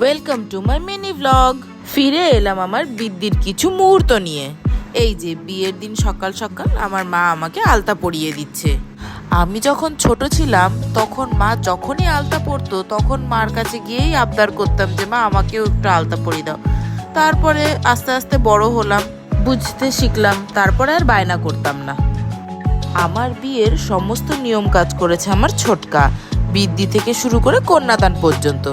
Welcome to my mini blog. ফিরে এলাম আমার বৃদ্ধির কিছু মুহূর্ত নিয়ে। এই যে বিয়ের দিন সকাল সকাল আমার মা আমাকে আলতা পরিয়ে দিচ্ছে। আমি যখন ছোট ছিলাম তখন মা যখনই আলতা পরতো তখন মার কাছে গিয়েই আবদার করতাম যে মা আমাকেও একটু আলতা পরিয়ে দাও। তারপরে আস্তে আস্তে বড় হলাম, বুঝতে শিখলাম, তারপরে আর বায়না করতাম না। আমার বিয়ের সমস্ত নিয়ম কাজ করেছে আমার ছোটকা, বৃদ্ধি থেকে শুরু করে কন্যাদান পর্যন্ত।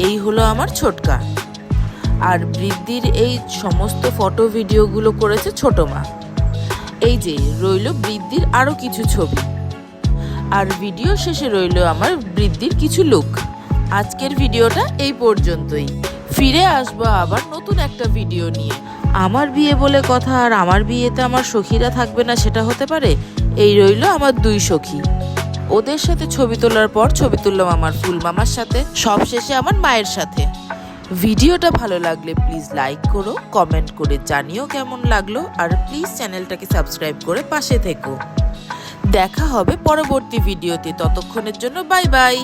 এই হলো আমার ছোটকা। আর বৃদ্ধির এই সমস্ত ফটো ভিডিওগুলো করেছে ছোট মা। এই যে রইল বৃদ্ধির আরো কিছু ছবি, আর ভিডিও শেষে রইল আমার বৃদ্ধির কিছু লুক। আজকের ভিডিওটা এই পর্যন্তই। ফিরে আসবো আবার নতুন একটা ভিডিও নিয়ে। আমার বিয়ে বলে কথা, আর আমার বিয়েতে আমার সখীরা থাকবে না সেটা হতে পারে? এই রইল আমার দুই সখী। ওদের সাথে ছবি তোলার পর ছবি তুললাম আমার ফুল মামার সাথে, সবশেষে আমার মায়ের সাথে। ভিডিওটা ভালো লাগলে প্লিজ লাইক করো, কমেন্ট করে জানিও কেমন লাগলো, আর প্লিজ চ্যানেলটাকে সাবস্ক্রাইব করে পাশে থেকো। দেখা হবে পরবর্তী ভিডিওতে, ততক্ষণের জন্য বাই বাই।